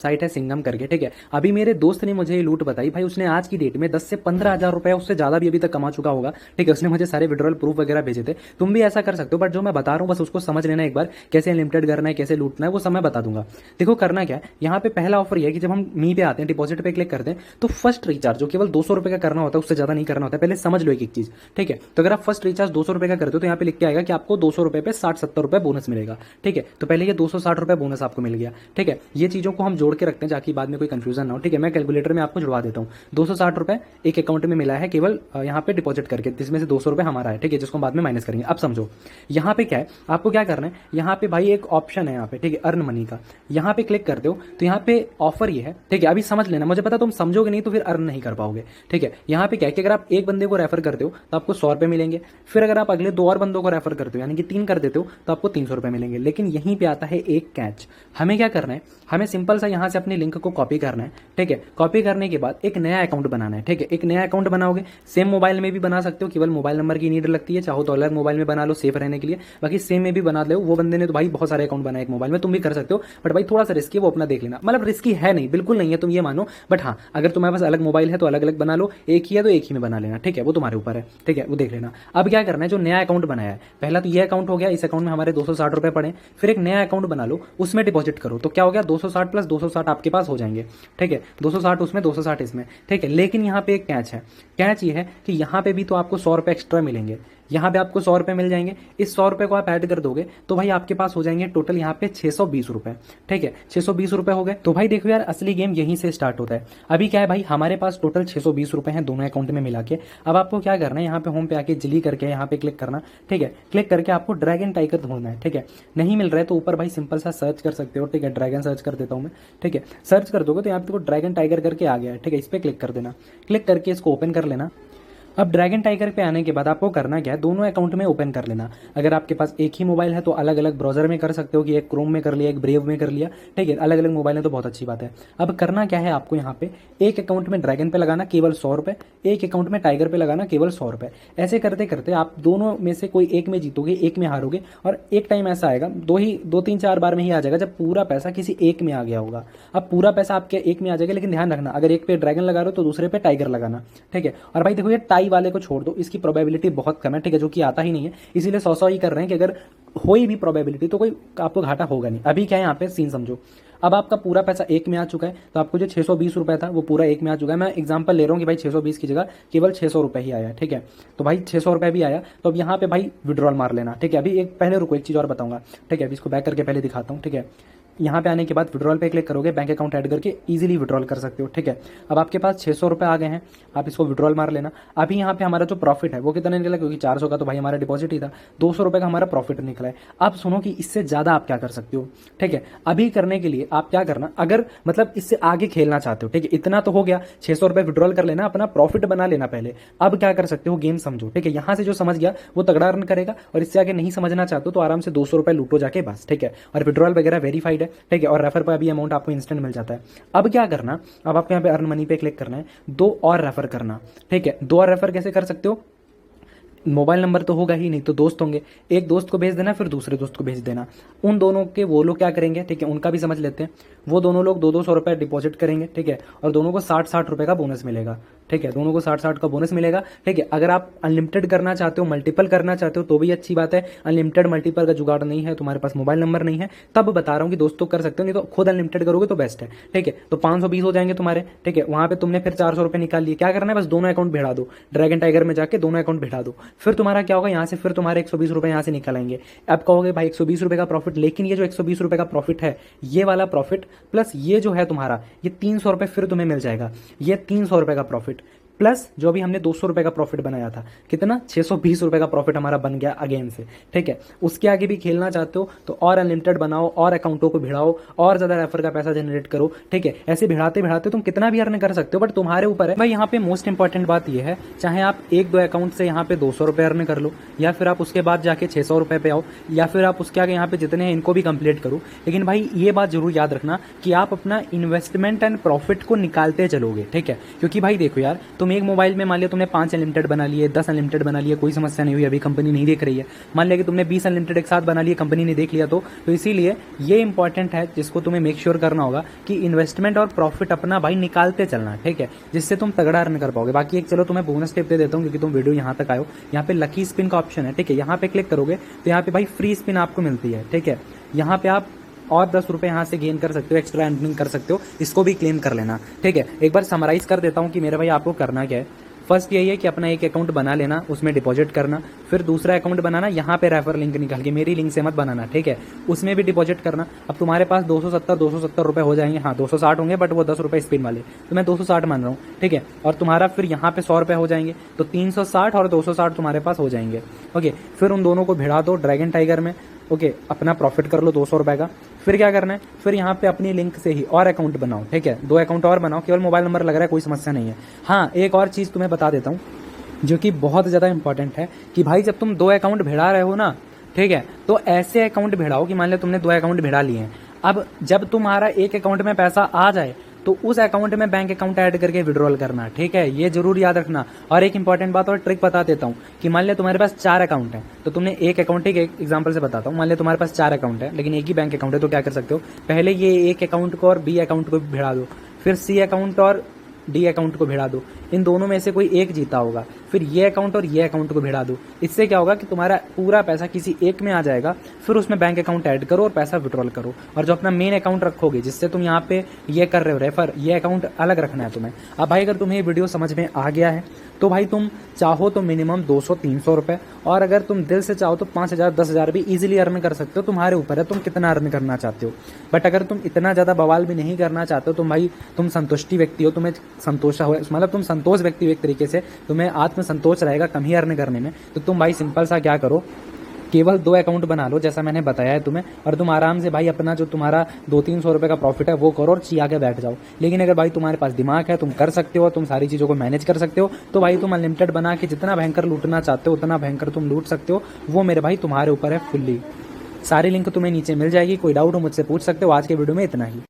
Site है सिंगम करके, ठीक है। अभी मेरे दोस्त ने मुझे ये लूट बताई भाई, उसने आज की डेट में 10 से 15 हज़ार रुपए, उससे ज़्यादा भी अभी तक कमा चुका होगा, ठीक है। उसने मुझे सारे विड्रॉल प्रूफ वगैरह भेजे थे। तुम भी ऐसा कर सकते हो, बट जो मैं बता रहा हूँ बस उसको समझ लेना एक बार, कैसे अनलिमिटेड करना है, कैसे लूटना है, वो सब मैं बता दूंगा। देखो करना क्या है, यहाँ पे पहला ऑफर ये है कि जब हम मी पे आते हैं, डिपॉजिट पे क्लिक करते हैं, तो फर्स्ट रिचार्ज जो केवल 200 रुपए का करना होता है, उससे ज़्यादा नहीं करना होता है। पहले समझ लो एक एक चीज़, ठीक है। तो अगर आप फर्स्ट रिचार्ज 200 रुपए का करते हो तो यहाँ पे लिख के आएगा कि आपको 200 रुपए पे 60-70 रुपए बोनस मिलेगा, ठीक है। तो पहले ये 260 रुपए बोनस आपको मिल गया, ठीक है। ये चीज़ों को हम जोड़ के रखते हैं ताकि बाद में कोई कंफ्यूजन ना हो, ठीक है। मैं कैलकुलेटर में आपको जुड़वा देता हूँ। 260 रुपए एक अकाउंट में मिला है केवल यहाँ पे डिपॉजिट करके, जिसमें से 200 रुपए हमारा है, ठीक है, जिसको हम बाद में माइनस करेंगे। अब समझो यहाँ पे क्या है, आपको क्या करना है, यहाँ पे भाई एक ऑप्शन है यहाँ पे, ठीक है, अर्न मनी का। यहाँ पे क्लिक करते हो तो यहाँ पे ऑफर ये है, ठीक है। अभी समझ लेना, मुझे पता तुम समझोगे नहीं तो फिर अर्न नहीं कर पाओगे, ठीक है। यहाँ पे क्या है कि अगर आप एक बंदे को रेफर करते हो तो आपको 100 रुपए मिलेंगे। फिर अगर आप अगले 2 और बंदों को रेफर करते हो, यानी कि 3 कर देते हो, तो आपको 300 रुपए मिलेंगे। लेकिन यहीं पे आता है एक कैच। हमें क्या करना है, हमें सिंपल सा यहाँ से अपनी लिंक को कॉपी करना है, ठीक है। कॉपी करने के बाद एक नया अकाउंट बनाना है, ठीक है। एक नया अकाउंट बनाओगे, सेम मोबाइल में भी बना सकते हो, केवल मोबाइल नंबर की नीड लगती है। चाहो तो अलग मोबाइल में बना लो सेफ रहने के लिए, बाकी सेम में भी बना लो। वो बंदे ने तो भाई बहुत सारे अकाउंट बनाए एक मोबाइल में, तुम भी कर सकते हो, बट भाई थोड़ा सा रिस्की, वो अपना देख लेना। मतलब रिस्की है नहीं, बिल्कुल नहीं है, तुम ये मानो, बट हाँ अगर तुम्हारे पास अलग मोबाइल है तो अलग अलग बना लो, एक ही है तो एक ही में बना लेना, ठीक है। वो तुम्हारे ऊपर है, ठीक है, वो देख लेना। अब क्या करना है, जो नया अकाउंट बनाया है, पहला तो ये अकाउंट हो गया, इस अकाउंट में हमारे 260 रुपए पड़े। फिर एक नया अकाउंट बना लो, उसमें डिपॉजिट करो, तो क्या हो गया, 260 प्लस 260 आपके पास हो जाएंगे, ठीक है। 260 उसमें, 260 इसमें, ठीक है। लेकिन यहाँ पे एक कैच है। कैच ये है कि यहाँ पे भी तो आपको 100 रुपए एक्स्ट्रा मिलेंगे। यहाँ पे आपको 100 रुपए मिल जाएंगे। इस 100 रुपए को आप ऐड कर दोगे तो भाई आपके पास हो जाएंगे टोटल यहाँ पे 620 रुपए, ठीक है। 620 रुपए हो गए। तो भाई देखो यार, असली गेम यहीं से स्टार्ट होता है। अभी क्या है भाई, हमारे पास टोटल 620 रुपए हैं दोनों अकाउंट में मिला के। अब आपको क्या करना है, यहाँ पे होम पे आके जिली करके यहाँ पे क्लिक करना, ठीक है। क्लिक करके आपको ड्रैगन टाइगर ढूंढना है, ठीक है। नहीं मिल रहा है तो ऊपर भाई सिंपल सा सर्च कर सकते हो, ठीक है। ड्रैगन सर्च कर देता हूँ मैं, ठीक है। सर्च कर दोगे तो यहाँ पे ड्रैगन टाइगर करके आ गया है, ठीक है। इस पर क्लिक कर देना। क्लिक करके इसको ओपन कर लेना। अब ड्रैगन टाइगर पे आने के बाद आपको करना क्या है, दोनों अकाउंट में ओपन कर लेना। अगर आपके पास एक ही मोबाइल है तो अलग अलग ब्राउजर में कर सकते हो, कि एक क्रोम में कर लिया, एक ब्रेव में कर लिया, ठीक है। अलग अलग मोबाइल है तो बहुत अच्छी बात है। अब करना क्या है, आपको यहाँ पे एक अकाउंट में ड्रैगन पे लगाना केवल 100 रुपए, एक अकाउंट में टाइगर पे लगाना केवल 100 रुपए। ऐसे करते करते आप दोनों में से कोई एक में जीतोगे, एक में हारोगे, और एक टाइम ऐसा आएगा, 2-3-4 बार में ही आ जाएगा जब पूरा पैसा किसी एक में आ गया होगा। अब पूरा पैसा आपके एक में आ जाएगा, लेकिन ध्यान रखना अगर एक पे ड्रैगन लगा रहे हो तो दूसरे पे टाइगर लगाना, ठीक है। और भाई देखो ये टाई वाले को छोड़ दो, इसकी प्रोबेबिलिटी बहुत कम है, ठीक है, जो कि आता ही नहीं है, इसीलिए 100 ही कर रहे हैं कि अगर होई भी प्रोबेबिलिटी तो कोई आपको घाटा होगा नहीं। अभी क्या है यहाँ पे सीन समझो। अब आपका पूरा पैसा एक में आ चुका है, तो आपको जो 620 रुपए था वो पूरा एक में आ चुका है। मैं एग्जांपल ले रहा हूँ कि भाई 620 की जगह केवल 600 रुपए ही आया, ठीक है। तो भाई 600 रुपए भी आया, तो अब यहाँ पे भाई विड्रॉल मार लेना, ठीक है। अभी एक पहले रुको, एक चीज़ और बताऊंगा, ठीक है। अभी इसको बैक करके पहले दिखाता हूँ, ठीक है। यहाँ पे आने के बाद विड्रॉल पे क्लिक करोगे, बैंक अकाउंट ऐड करके इजीली विड्रॉल कर सकते हो, ठीक है। अब आपके पास 600 रुपए आ गए हैं, आप इसको विड्रॉल मार लेना। अभी यहाँ पे हमारा जो प्रॉफिट है वो कितना निकला, क्योंकि 400 का तो भाई हमारा डिपॉजिट ही था, 200 रुपए का हमारा प्रॉफिट निकला है। अब सुनो कि इससे ज्यादा आप क्या कर सकते हो, ठीक है। अभी करने के लिए आप क्या करना, अगर मतलब इससे आगे खेलना चाहते हो, ठीक है, इतना तो हो गया, 600 रुपए विड्रॉल कर लेना, अपना प्रॉफिट बना लेना पहले। अब क्या कर सकते हो, गेम समझो, ठीक है। यहाँ से जो समझ गया वो तगड़ा अर्न करेगा, और इससे आगे नहीं समझना चाहते हो तो आराम से 200 रुपए लूटो जाके बस, ठीक है। और विड्रॉल वगैरह वेरीफाइड है, ठीक है, और रेफर अभी अमाउंट आपको इंस्टेंट मिल जाता है। अब क्या करना, अब आपको यहाँ पे अर्न मनी पे क्लिक करना है, 2 और रेफर करना, ठीक है। 2 और रेफर कैसे कर सकते हो, मोबाइल नंबर तो होगा ही नहीं, तो दोस्त होंगे, एक दोस्त को भेज देना, फिर दूसरे दोस्त को भेज देना। उन दोनों के वो लोग क्या करेंगे, ठीक है, उनका भी समझ लेते हैं। वो दोनों लोग 200 रुपए डिपॉजिट करेंगे, ठीक है, और दोनों को 60 रुपए का बोनस मिलेगा, ठीक है। दोनों को 60 का बोनस मिलेगा, ठीक है। अगर आप अनलिमिटेड करना चाहते हो, मल्टीपल करना चाहते हो तो भी अच्छी बात है। अनलिमिटेड मल्टीपल का जुगाड़ नहीं है, तुम्हारे पास मोबाइल नंबर नहीं है, तब बता रहा हूँ कि दोस्तों कर सकते हो, नहीं तो खुद अनलिमिटेड करोगे तो बेस्ट है, ठीक है। तो 520 हो जाएंगे तुम्हारे, ठीक है। वहां पे तुमने फिर 400 रुपए निकाल लिए, क्या करना है, बस दोनों अकाउंट भिड़ा दो, ड्रैगन टाइगर में जाके दोनों अकाउंट भिड़ा दो। फिर तुम्हारा क्या होगा, यहाँ से फिर तुम्हारे 120 रुपए यहाँ से निकल आएंगे। अब कहोगे भाई 120 रुपए का प्रॉफिट, लेकिन ये जो 120 रुपए का प्रॉफिट है, ये वाला प्रॉफिट प्लस ये जो है तुम्हारा, ये 300 रुपए फिर तुम्हें मिल जाएगा। ये 300 रुपए का प्रॉफिट प्लस जो अभी हमने 200 रुपए का प्रॉफिट बनाया था, कितना 620 रुपए का प्रॉफिट हमारा बन गया अगेन से, ठीक है। उसके आगे भी खेलना चाहते हो तो और अनलिमिटेड बनाओ, और अकाउंटों को भिड़ाओ, और ज्यादा रेफर का पैसा जनरेट करो, ठीक है। ऐसे भिड़ाते भिड़ाते तुम कितना भी अर्न कर सकते हो, बट तुम्हारे ऊपर है भाई। यहाँ पे मोस्ट इंपॉर्टेंट बात यह है, चाहे आप 1-2 अकाउंट से यहाँ पे 200 रुपए अर्न कर लो, या फिर आप उसके बाद जाके 600 रुपए पे आओ, या फिर आप उसके आगे यहाँ पे जितने हैं इनको भी कंप्लीट करो। लेकिन भाई ये बात जरूर याद रखना कि आप अपना इन्वेस्टमेंट एंड प्रॉफिट को निकालते चलोगे, ठीक है। क्योंकि भाई देखो यार, तुम तुम एक मोबाइल में मान लिया तुमने 5 अनलिमिटेड बना लिए, 10 अनलिमिटेड बना लिए, कोई समस्या नहीं हुई, अभी कंपनी नहीं देख रही है। मान लिया कि तुमने 20 अनलिमिटेड एक साथ बना लिए, कंपनी ने देख लिया तो इसीलिए ये इंपॉर्टेंट है जिसको तुम्हें मेक श्योर करना होगा कि इन्वेस्टमेंट और प्रॉफिट अपना भाई निकालते चलना, ठीक है, जिससे तुम तगड़ा अर्न कर पाओगे। बाकी एक चलो तुम्हें बोनस टिप दे देता हूँ, क्योंकि तुम वीडियो यहाँ तक आयो। यहाँ पे लकी स्पिन का ऑप्शन है, ठीक है, यहाँ पे क्लिक करोगे तो यहाँ पे भाई फ्री स्पिन आपको मिलती है, ठीक है। यहाँ पे आप और 10 रुपए यहाँ से गेन कर सकते हो, एक्स्ट्रा अर्निंग कर सकते हो, इसको भी क्लेम कर लेना, ठीक है। एक बार समराइज कर देता हूँ कि मेरे भाई आपको करना क्या है। फर्स्ट यही है कि अपना एक अकाउंट बना लेना, उसमें डिपॉजिट करना, फिर दूसरा अकाउंट बनाना, यहाँ पे रेफर लिंक निकाल के, मेरी लिंक से मत बनाना, ठीक है, उसमें भी डिपॉजिट करना। अब तुम्हारे पास 270 रुपए हो जाएंगे, हाँ 260 होंगे, बट वो 10 रुपए स्पिन वाले, तो मैं 260 मान रहा हूँ, ठीक है। और तुम्हारा फिर यहाँ पे 100 रुपए हो जाएंगे, तो 360 और 260 तुम्हारे पास हो जाएंगे, ओके। फिर उन दोनों को भिड़ा दो ड्रैगन टाइगर में, ओके, अपना प्रॉफिट कर लो 200 रुपए का। फिर क्या करना है, फिर यहाँ पे अपनी लिंक से ही और अकाउंट बनाओ, ठीक है, 2 अकाउंट और बनाओ, केवल मोबाइल नंबर लग रहा है, कोई समस्या नहीं है। हाँ, एक और चीज़ तुम्हें बता देता हूँ जो कि बहुत ज़्यादा इंपॉर्टेंट है कि भाई जब तुम 2 अकाउंट भिड़ा रहे हो ना, ठीक है, तो ऐसे अकाउंट भिड़ाओ कि मान लो तुमने 2 अकाउंट भिड़ा लिए हैं। अब जब तुम्हारा एक अकाउंट में पैसा आ जाए तो उस अकाउंट में बैंक अकाउंट ऐड करके विड्रॉल करना, ठीक है, ये जरूर याद रखना। और एक इंपॉर्टेंट बात और ट्रिक बता देता हूँ कि मान लिया तुम्हारे पास 4 अकाउंट है, तो तुमने एक अकाउंट, एक एग्जांपल से बताता हूँ, मान लिया तुम्हारे पास 4 अकाउंट है लेकिन एक ही बैंक अकाउंट है, तो क्या कर सकते हो, पहले ये एक अकाउंट को और बी अकाउंट को भिड़ा दो, फिर सी अकाउंट और डी अकाउंट को भिड़ा दो, इन दोनों में से कोई एक जीता होगा, फिर ये अकाउंट और ये अकाउंट को भिड़ा दो। इससे क्या होगा कि तुम्हारा पूरा पैसा किसी एक में आ जाएगा, फिर उसमें बैंक अकाउंट ऐड करो और पैसा विड्रॉल करो। और जो अपना मेन अकाउंट रखोगे जिससे तुम यहाँ पे ये कर रहे हो रेफर, ये अकाउंट अलग रखना है तुम्हें। अब भाई अगर तुम्हें ये वीडियो समझ में आ गया है तो भाई तुम चाहो तो मिनिमम 200-300 रुपए, और अगर तुम दिल से चाहो तो 5,000-10,000 भी इजीली अर्न कर सकते हो। तुम्हारे ऊपर है तुम कितना अर्न करना चाहते हो। बट अगर तुम इतना ज़्यादा बवाल भी नहीं करना चाहते हो तो भाई तुम संतुष्टि व्यक्ति हो, तुम्हें संतोष हो, मतलब तुम संतोष व्यक्ति हो, एक तरीके से तुम्हें आत्म संतोष रहेगा कम ही अर्न करने में, तो तुम भाई सिंपल सा क्या करो, केवल 2 अकाउंट बना लो जैसा मैंने बताया है तुम्हें, और तुम आराम से भाई अपना जो तुम्हारा 200-300 रुपए का प्रॉफिट है वो करो और चिया के बैठ जाओ। लेकिन अगर भाई तुम्हारे पास दिमाग है, तुम कर सकते हो, तुम सारी चीज़ों को मैनेज कर सकते हो, तो भाई तुम अनलिमिटेड बना के जितना भयंकर लूटना चाहते हो उतना भयंकर तुम लूट सकते हो। वो मेरे भाई तुम्हारे ऊपर है फुल्ली। सारी लिंक तुम्हें नीचे मिल जाएगी, कोई डाउट हो मुझसे पूछ सकते हो। आज के वीडियो में इतना ही।